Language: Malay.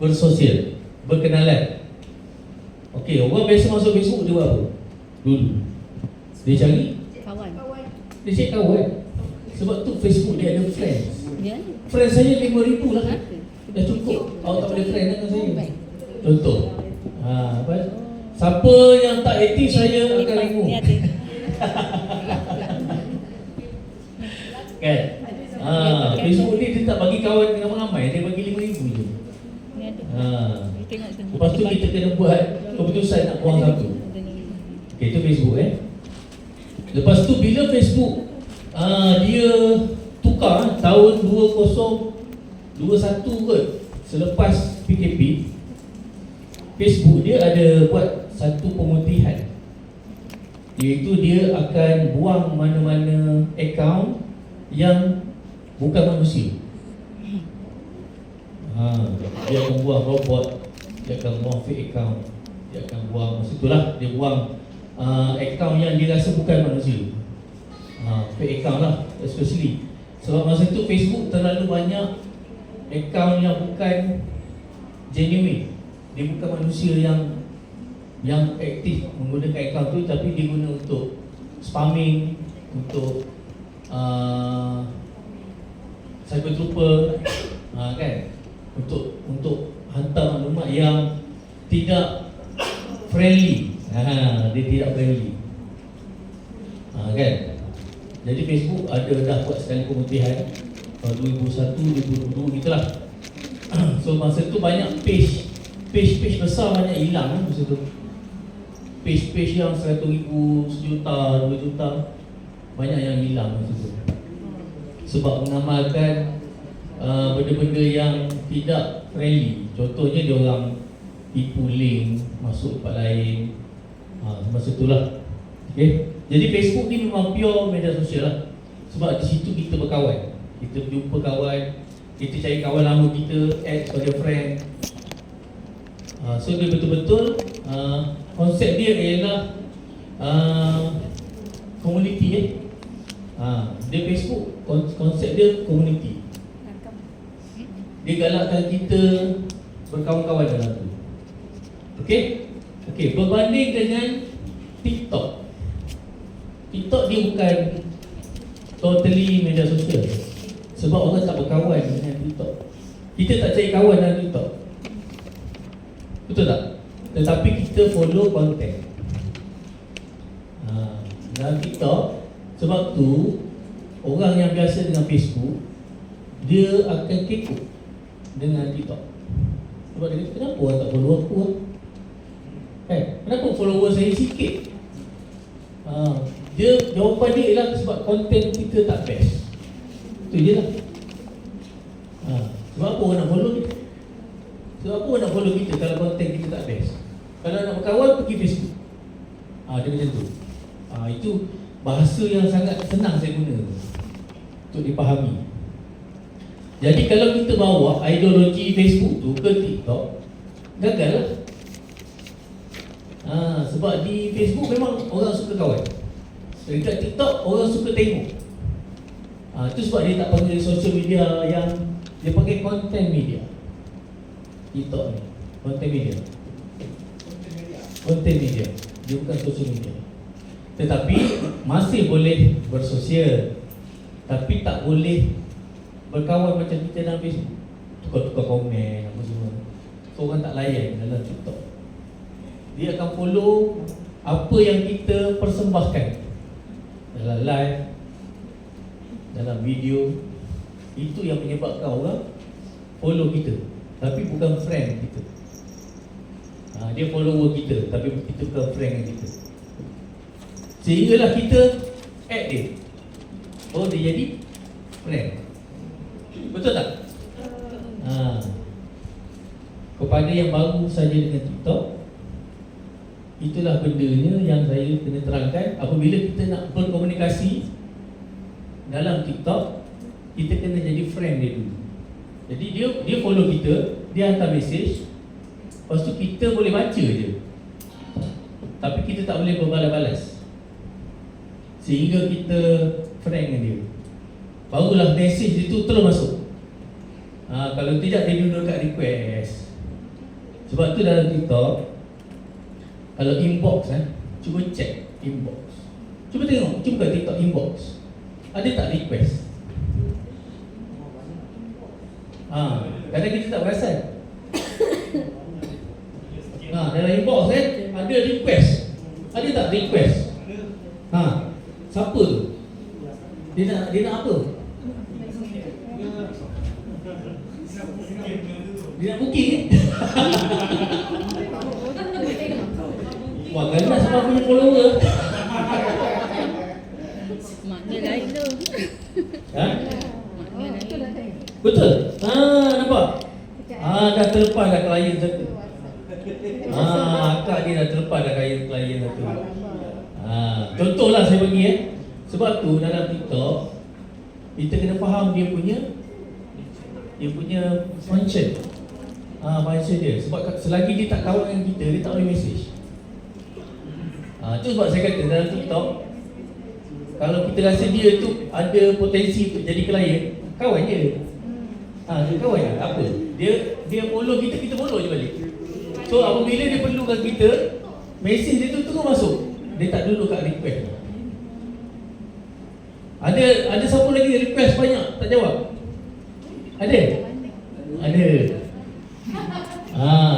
bersosial, berkenalan. Okey, orang biasa masuk Facebook dia buat apa? Dulu dia cari Kawan. dia cari kawan. Sebab tu Facebook dia ada friends. Ya. Friends saya 5,000 lah. Dah cukup. Awak tak boleh friend dengan saya. Contoh. Apa? Siapa yang tak aktif saya akan remove. Ni ada. Kan? Facebook ni dia tak bagi kawan dengan ramai, dia bagi 5,000 je. Ni ada. Tengok tu. Lepas tu kita kena buat keputusan nak buang satu. Okey, itu Facebook Lepas tu bila Facebook dia tukar tahun 2021 kot, selepas PKP, Facebook dia ada buat satu pemutihan, iaitu dia akan buang mana-mana akaun yang bukan manusia. Dia akan buang robot, dia akan buang fake account, dia akan buang, maksudnya dia buang akaun yang dia rasa bukan manusia. Fake account lah, especially sebab masa tu Facebook terlalu banyak akaun yang bukan genuine. Dia bukan manusia yang aktif menggunakan akaun tu, tapi dia guna untuk spamming, untuk cyber trooper, kan, untuk hantar maklumat yang tidak friendly. Dia tidak friendly, kan. Jadi Facebook dah buat sekali pemutihan 2001, 2022 gitulah. So masa tu banyak page besar banyak hilang masa tu. Page yang 100,000, 1 juta, 2 juta banyak yang hilang masa tu. Sebab mengamalkan benda-benda yang tidak friendly. Contohnya dia orang tipu link masuk tempat lain. Masa itulah. Okey. Jadi Facebook ni memang pure media sosial lah. Sebab di situ kita berkawan. Kita jumpa kawan, kita cari kawan lama kita, add sebagai friend. So dia betul-betul konsep dia ialah community. Dia Facebook konsep dia community. Dia galakkan kita berkawan-kawan dalam tu. Okey? Okey, berbanding dengan TikTok. TikTok dia bukan totally media sosial. Sebab orang tak berkawan dengan TikTok. Kita tak cari kawan dalam TikTok, betul tak? Tetapi kita follow konten dalam TikTok. Sebab tu orang yang biasa dengan Facebook, dia akan kekok dengan TikTok. Sebab dia kata, kenapa orang tak follow aku? Kenapa follower saya sikit? Jawapan dia ialah sebab konten kita tak best. Itu je lah. Sebab apa orang nak follow kita? Sebab apa orang nak follow kita kalau konten kita tak best? Kalau nak berkawan, pergi Facebook. Dia macam tu. Itu bahasa yang sangat senang saya guna untuk dipahami. Jadi kalau kita bawa ideologi Facebook tu ke TikTok, gagal lah. Sebab di Facebook memang orang suka kawan. Dekat TikTok orang suka tengok. Itu sebab dia tak panggil social media, yang dia panggil content media. TikTok ni content media. Content media. Dia bukan social media. Tetapi masih boleh bersosial, tapi tak boleh berkawan macam kita dalam Facebook. Tukar-tukar komen apa semua. So orang tak layan dalam TikTok. Dia akan follow apa yang kita persembahkan dalam live, dalam video. Itu yang menyebabkan orang follow kita, tapi bukan friend kita. Dia follower kita, tapi kita bukan friend dengan kita. Sehinggalah kita add dia, baru dia jadi friend. Betul tak? Kepada yang baru saja dengan TikTok, itulah bendanya yang saya kena terangkan. Apabila kita nak berkomunikasi dalam TikTok, kita kena jadi friend dia dulu. Jadi dia follow kita, dia hantar mesej, lepas tu kita boleh baca je, tapi kita tak boleh berbalas-balas, sehingga kita friend dengan dia. Barulah mesej itu terus masuk. Kalau tidak, dia duduk kat request. Sebab tu dalam TikTok, kalau inbox cuba check inbox. Cuba tengok, cuba buka TikTok inbox. Ada tak request? Kadang kita tak perasan. Dalam inbox ada request. Ada tak request? Siapa tu? Dia nak apa? Dia nak booking Wah, ganas sama punya follower. Makna lain tu. Makna lain. Betul? Nampak? Dah terlepas dah klien satu. Akak dia dah terlepas dah klien satu. Contohlah saya bagi sebab tu dalam TikTok kita kena faham dia punya function. Function dia. Sebab selagi dia tak kawan dengan kita, dia tak boleh message. Itu sebab saya kata dalam TikTok, kalau kita rasa dia tu ada potensi untuk jadi klien, kawan je. Dia kawan je, tak apa. Dia follow kita, kita follow je balik. So apabila dia perlukan kita, mesej dia tu terus masuk. Dia tak duduk kat request. Ada siapa lagi request banyak tak jawab? Ada?